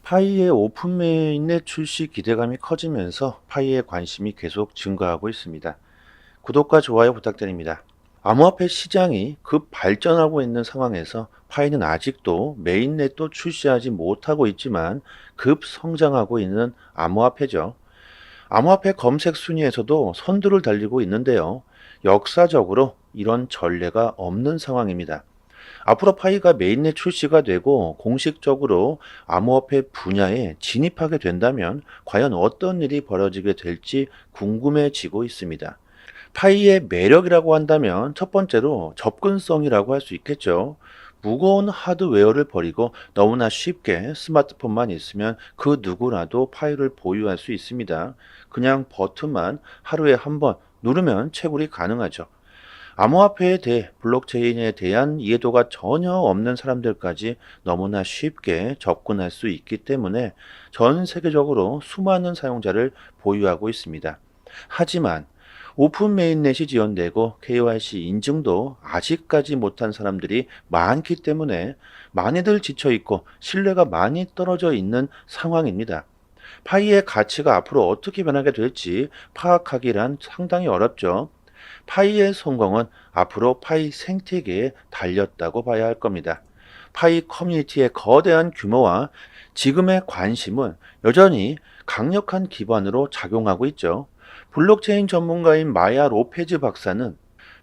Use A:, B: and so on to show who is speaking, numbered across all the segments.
A: 파이의 오픈 메인넷 출시 기대감이 커지면서 파이의 관심이 계속 증가하고 있습니다. 구독과 좋아요 부탁드립니다. 암호화폐 시장이 급 발전하고 있는 상황에서 파이는 아직도 메인넷도 출시하지 못하고 있지만 급 성장하고 있는 암호화폐죠. 암호화폐 검색 순위에서도 선두를 달리고 있는데요. 역사적으로 이런 전례가 없는 상황입니다. 앞으로 파이가 메인넷 출시가 되고 공식적으로 암호화폐 분야에 진입하게 된다면 과연 어떤 일이 벌어지게 될지 궁금해지고 있습니다. 파이의 매력이라고 한다면 첫 번째로 접근성이라고 할 수 있겠죠. 무거운 하드웨어를 버리고 너무나 쉽게 스마트폰만 있으면 그 누구라도 파이를 보유할 수 있습니다. 그냥 버튼만 하루에 한 번 누르면 채굴이 가능하죠. 암호화폐에 대해 블록체인에 대한 이해도가 전혀 없는 사람들까지 너무나 쉽게 접근할 수 있기 때문에 전 세계적으로 수많은 사용자를 보유하고 있습니다. 하지만 오픈 메인넷이 지원되고 KYC 인증도 아직까지 못한 사람들이 많기 때문에 많이들 지쳐 있고 신뢰가 많이 떨어져 있는 상황입니다. 파이의 가치가 앞으로 어떻게 변하게 될지 파악하기란 상당히 어렵죠. 파이의 성공은 앞으로 파이 생태계에 달렸다고 봐야 할 겁니다. 파이 커뮤니티의 거대한 규모와 지금의 관심은 여전히 강력한 기반으로 작용하고 있죠. 블록체인 전문가인 마야 로페즈 박사는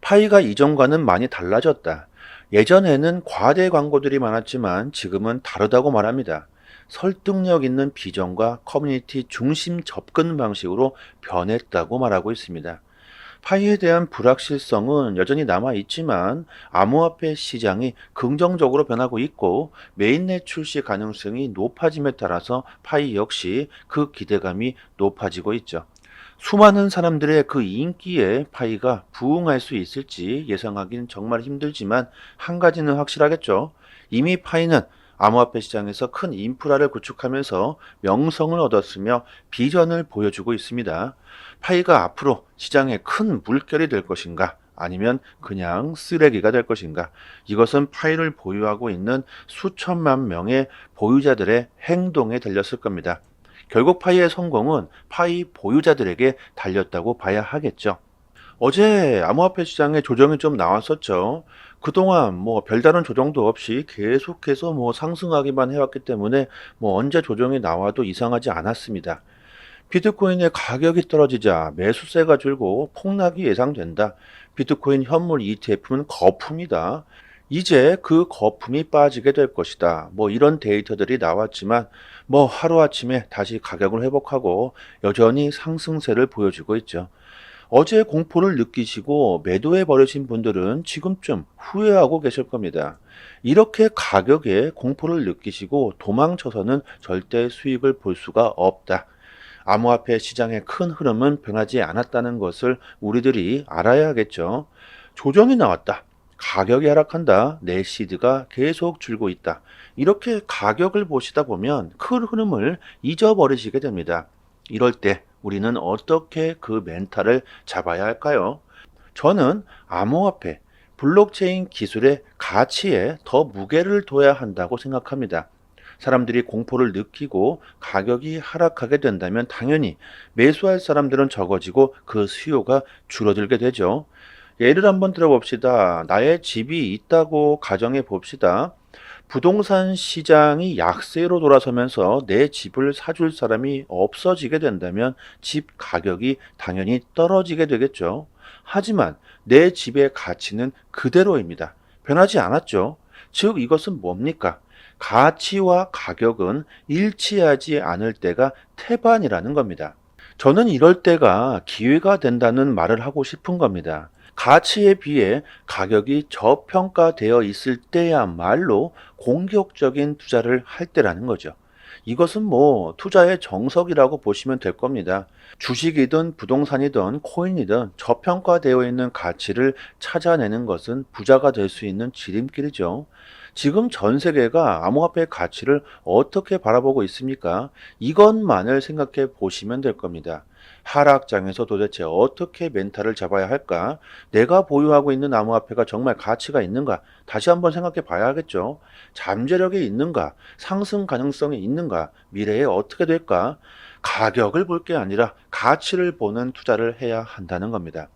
A: 파이가 이전과는 많이 달라졌다. 예전에는 과대 광고들이 많았지만 지금은 다르다고 말합니다. 설득력 있는 비전과 커뮤니티 중심 접근 방식으로 변했다고 말하고 있습니다. 파이에 대한 불확실성은 여전히 남아 있지만 암호화폐 시장이 긍정적으로 변하고 있고 메인넷 출시 가능성이 높아짐에 따라서 파이 역시 그 기대감이 높아지고 있죠. 수많은 사람들의 그 인기에 파이가 부응할 수 있을지 예상하기는 정말 힘들지만 한 가지는 확실하겠죠. 이미 파이는 암호화폐 시장에서 큰 인프라를 구축하면서 명성을 얻었으며 비전을 보여주고 있습니다. 파이가 앞으로 시장에 큰 물결이 될 것인가? 아니면 그냥 쓰레기가 될 것인가? 이것은 파이를 보유하고 있는 수천만 명의 보유자들의 행동에 달렸을 겁니다. 결국 파이의 성공은 파이 보유자들에게 달렸다고 봐야 하겠죠. 어제 암호화폐 시장에 조정이 좀 나왔었죠. 그동안 뭐 별다른 조정도 없이 계속해서 뭐 상승하기만 해왔기 때문에 뭐 언제 조정이 나와도 이상하지 않았습니다. 비트코인의 가격이 떨어지자 매수세가 줄고 폭락이 예상된다. 비트코인 현물 ETF는 거품이다. 이제 그 거품이 빠지게 될 것이다. 뭐 이런 데이터들이 나왔지만 뭐 하루아침에 다시 가격을 회복하고 여전히 상승세를 보여주고 있죠. 어제 공포를 느끼시고 매도해 버리신 분들은 지금쯤 후회하고 계실 겁니다. 이렇게 가격에 공포를 느끼시고 도망쳐서는 절대 수익을 볼 수가 없다. 암호화폐 시장의 큰 흐름은 변하지 않았다는 것을 우리들이 알아야겠죠. 조정이 나왔다. 가격이 하락한다. 내 시드가 계속 줄고 있다. 이렇게 가격을 보시다 보면 큰 흐름을 잊어버리시게 됩니다. 이럴 때 우리는 어떻게 그 멘탈을 잡아야 할까요? 저는 암호화폐, 블록체인 기술의 가치에 더 무게를 둬야 한다고 생각합니다. 사람들이 공포를 느끼고 가격이 하락하게 된다면 당연히 매수할 사람들은 적어지고 그 수요가 줄어들게 되죠. 예를 한번 들어봅시다. 나의 집이 있다고 가정해 봅시다. 부동산 시장이 약세로 돌아서면서 내 집을 사줄 사람이 없어지게 된다면 집 가격이 당연히 떨어지게 되겠죠. 하지만 내 집의 가치는 그대로입니다. 변하지 않았죠. 즉 이것은 뭡니까? 가치와 가격은 일치하지 않을 때가 태반이라는 겁니다. 저는 이럴 때가 기회가 된다는 말을 하고 싶은 겁니다. 가치에 비해 가격이 저평가되어 있을 때야말로 공격적인 투자를 할 때라는 거죠. 이것은 뭐 투자의 정석이라고 보시면 될 겁니다. 주식이든 부동산이든 코인이든 저평가되어 있는 가치를 찾아내는 것은 부자가 될 수 있는 지름길이죠. 지금 전 세계가 암호화폐의 가치를 어떻게 바라보고 있습니까? 이것만을 생각해 보시면 될 겁니다. 하락장에서 도대체 어떻게 멘탈을 잡아야 할까? 내가 보유하고 있는 암호화폐가 정말 가치가 있는가? 다시 한번 생각해 봐야겠죠. 잠재력이 있는가? 상승 가능성이 있는가? 미래에 어떻게 될까? 가격을 볼 게 아니라 가치를 보는 투자를 해야 한다는 겁니다.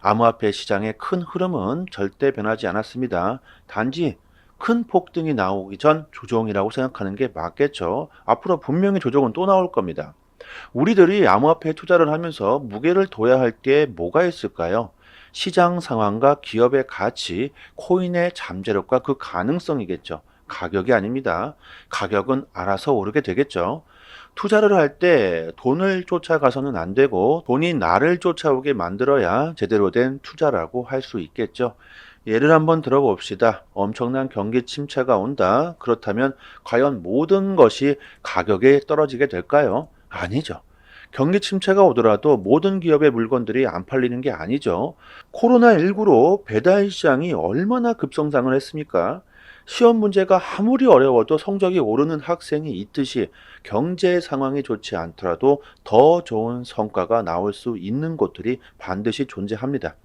A: 암호화폐 시장의 큰 흐름은 절대 변하지 않았습니다. 단지 큰 폭등이 나오기 전 조정이라고 생각하는 게 맞겠죠. 앞으로 분명히 조정은 또 나올 겁니다. 우리들이 암호화폐에 투자를 하면서 무게를 둬야 할 게 뭐가 있을까요? 시장 상황과 기업의 가치, 코인의 잠재력과 그 가능성이겠죠. 가격이 아닙니다. 가격은 알아서 오르게 되겠죠. 투자를 할 때 돈을 쫓아가서는 안 되고 돈이 나를 쫓아오게 만들어야 제대로 된 투자라고 할 수 있겠죠. 예를 한번 들어봅시다. 엄청난 경기 침체가 온다. 그렇다면 과연 모든 것이 가격에 떨어지게 될까요? 아니죠. 경기 침체가 오더라도 모든 기업의 물건들이 안 팔리는 게 아니죠. 코로나19로 배달 시장이 얼마나 급성장을 했습니까? 시험 문제가 아무리 어려워도 성적이 오르는 학생이 있듯이 경제 상황이 좋지 않더라도 더 좋은 성과가 나올 수 있는 곳들이 반드시 존재합니다.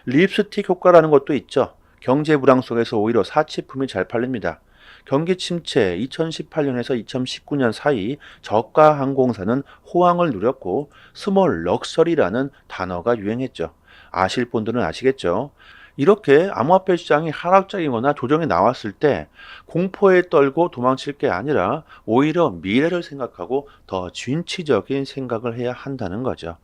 A: 립스틱 효과라는 것도 있죠. 경제 불황 속에서 오히려 사치품이 잘 팔립니다. 경기 침체 2018년에서 2019년 사이 저가 항공사는 호황을 누렸고 스몰 럭셔리라는 단어가 유행했죠. 아실 분들은 아시겠죠? 이렇게 암호화폐 시장이 하락장이거나 조정이 나왔을 때 공포에 떨고 도망칠 게 아니라 오히려 미래를 생각하고 더 진취적인 생각을 해야 한다는 거죠.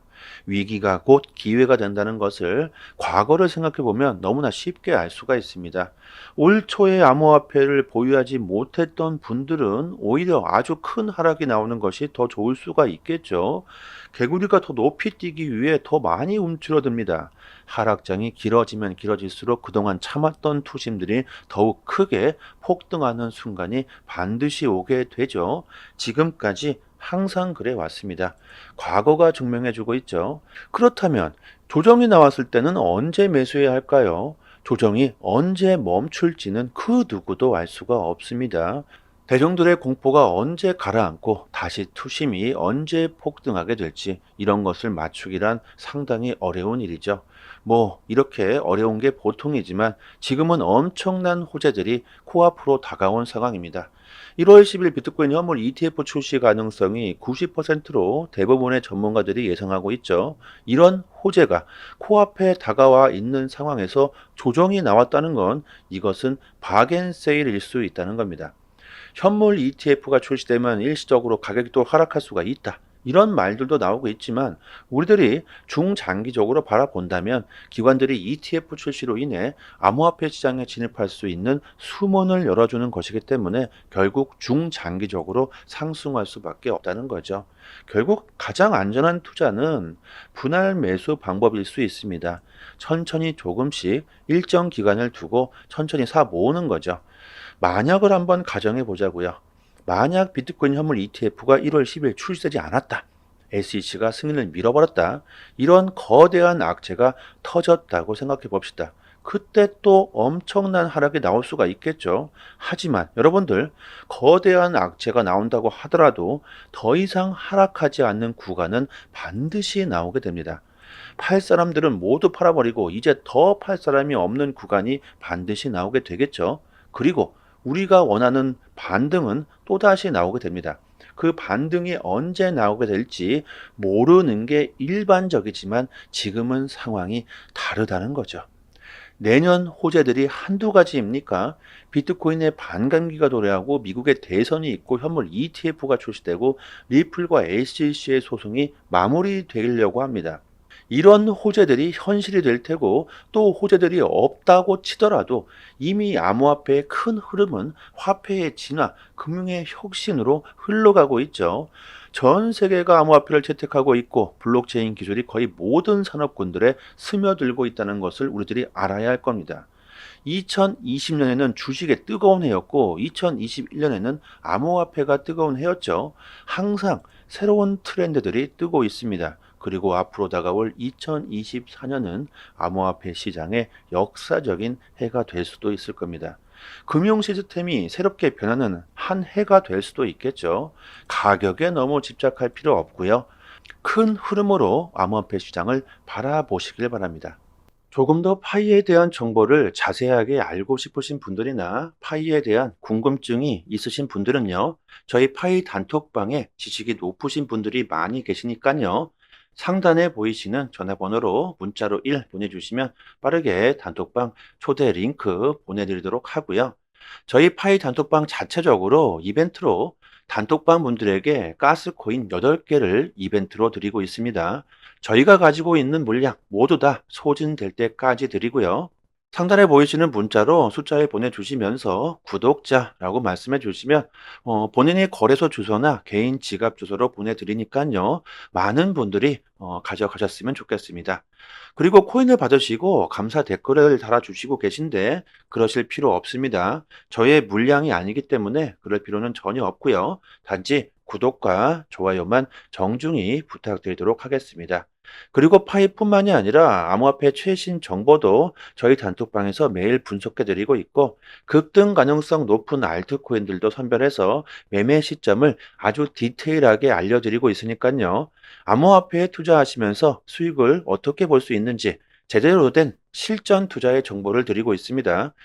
A: 위기가 곧 기회가 된다는 것을 과거를 생각해 보면 너무나 쉽게 알 수가 있습니다. 올 초에 암호화폐를 보유하지 못했던 분들은 오히려 아주 큰 하락이 나오는 것이 더 좋을 수가 있겠죠. 개구리가 더 높이 뛰기 위해 더 많이 움츠러듭니다. 하락장이 길어지면 길어질수록 그동안 참았던 투심들이 더욱 크게 폭등하는 순간이 반드시 오게 되죠. 지금까지 항상 그래 왔습니다. 과거가 증명해주고 있죠. 그렇다면 조정이 나왔을 때는 언제 매수해야 할까요? 조정이 언제 멈출지는 그 누구도 알 수가 없습니다. 대중들의 공포가 언제 가라앉고 다시 투심이 언제 폭등하게 될지 이런 것을 맞추기란 상당히 어려운 일이죠. 뭐 이렇게 어려운 게 보통이지만 지금은 엄청난 호재들이 코앞으로 다가온 상황입니다. 1월 10일 비트코인 현물 ETF 출시 가능성이 90%로 대부분의 전문가들이 예상하고 있죠. 이런 호재가 코앞에 다가와 있는 상황에서 조정이 나왔다는 건 이것은 박앤세일일 수 있다는 겁니다. 현물 ETF가 출시되면 일시적으로 가격이 또 하락할 수가 있다. 이런 말들도 나오고 있지만 우리들이 중장기적으로 바라본다면 기관들이 ETF 출시로 인해 암호화폐 시장에 진입할 수 있는 수문을 열어주는 것이기 때문에 결국 중장기적으로 상승할 수밖에 없다는 거죠. 결국 가장 안전한 투자는 분할 매수 방법일 수 있습니다. 천천히 조금씩 일정 기간을 두고 천천히 사 모으는 거죠. 만약을 한번 가정해 보자고요. 만약 비트코인 현물 ETF가 1월 10일 출시되지 않았다. SEC가 승인을 밀어버렸다. 이런 거대한 악재가 터졌다고 생각해 봅시다. 그때 또 엄청난 하락이 나올 수가 있겠죠. 하지만 여러분들 거대한 악재가 나온다고 하더라도 더 이상 하락하지 않는 구간은 반드시 나오게 됩니다. 팔 사람들은 모두 팔아버리고 이제 더 팔 사람이 없는 구간이 반드시 나오게 되겠죠. 그리고 우리가 원하는 반등은 또다시 나오게 됩니다. 그 반등이 언제 나오게 될지 모르는 게 일반적이지만 지금은 상황이 다르다는 거죠. 내년 호재들이 한두 가지입니까? 비트코인의 반감기가 도래하고 미국의 대선이 있고 현물 ETF가 출시되고 리플과 SEC의 소송이 마무리되려고 합니다. 이런 호재들이 현실이 될 테고 또 호재들이 없다고 치더라도 이미 암호화폐의 큰 흐름은 화폐의 진화, 금융의 혁신으로 흘러가고 있죠. 전 세계가 암호화폐를 채택하고 있고 블록체인 기술이 거의 모든 산업군들에 스며들고 있다는 것을 우리들이 알아야 할 겁니다. 2020년에는 주식의 뜨거운 해였고 2021년에는 암호화폐가 뜨거운 해였죠. 항상 새로운 트렌드들이 뜨고 있습니다. 그리고 앞으로 다가올 2024년은 암호화폐 시장의 역사적인 해가 될 수도 있을 겁니다. 금융 시스템이 새롭게 변하는 한 해가 될 수도 있겠죠. 가격에 너무 집착할 필요 없고요. 큰 흐름으로 암호화폐 시장을 바라보시길 바랍니다. 조금 더 파이에 대한 정보를 자세하게 알고 싶으신 분들이나 파이에 대한 궁금증이 있으신 분들은요, 저희 파이 단톡방에 지식이 높으신 분들이 많이 계시니까요, 상단에 보이시는 전화번호로 문자로 1 보내주시면 빠르게 단톡방 초대 링크 보내드리도록 하고요. 저희 파이 단톡방 자체적으로 이벤트로 단톡방 분들에게 가스코인 8개를 이벤트로 드리고 있습니다. 저희가 가지고 있는 물량 모두 다 소진될 때까지 드리고요. 상단에 보이시는 문자로 숫자를 보내주시면서 구독자라고 말씀해 주시면 본인의 거래소 주소나 개인 지갑 주소로 보내드리니까요. 많은 분들이 가져가셨으면 좋겠습니다. 그리고 코인을 받으시고 감사 댓글을 달아주시고 계신데 그러실 필요 없습니다. 저의 물량이 아니기 때문에 그럴 필요는 전혀 없고요. 단지 구독과 좋아요만 정중히 부탁드리도록 하겠습니다. 그리고 파이뿐만이 아니라 암호화폐 최신 정보도 저희 단톡방에서 매일 분석해 드리고 있고 급등 가능성 높은 알트코인들도 선별해서 매매 시점을 아주 디테일하게 알려드리고 있으니까요. 암호화폐에 투자하시면서 수익을 어떻게 볼 수 있는지 제대로 된 실전 투자의 정보를 드리고 있습니다.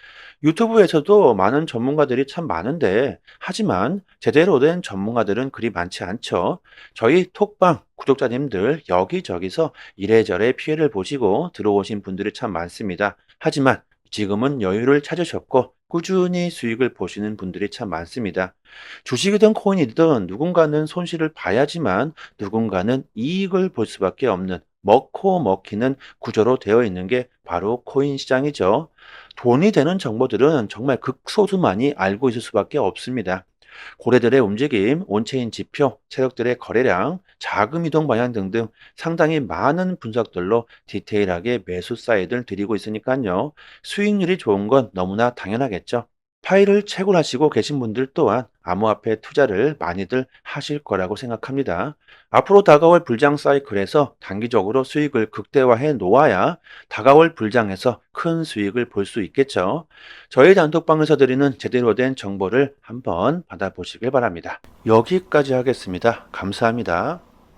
A: 유튜브에서도 많은 전문가들이 참 많은데, 하지만 제대로 된 전문가들은 그리 많지 않죠. 저희 톡방 구독자님들 여기저기서 이래저래 피해를 보시고 들어오신 분들이 참 많습니다. 하지만 지금은 여유를 찾으셨고, 꾸준히 수익을 보시는 분들이 참 많습니다. 주식이든 코인이든 누군가는 손실을 봐야지만 누군가는 이익을 볼 수밖에 없는 먹고 먹히는 구조로 되어 있는 게 바로 코인 시장이죠. 돈이 되는 정보들은 정말 극소수만이 알고 있을 수밖에 없습니다. 고래들의 움직임, 온체인 지표, 세력들의 거래량, 자금 이동 방향 등등 상당히 많은 분석들로 디테일하게 매수 사이드를 드리고 있으니까요. 수익률이 좋은 건 너무나 당연하겠죠. 파일을 채굴하시고 계신 분들 또한 암호화폐 투자를 많이들 하실 거라고 생각합니다. 앞으로 다가올 불장 사이클에서 단기적으로 수익을 극대화해 놓아야 다가올 불장에서 큰 수익을 볼 수 있겠죠. 저희 단톡방에서 드리는 제대로 된 정보를 한번 받아보시길 바랍니다. 여기까지 하겠습니다. 감사합니다.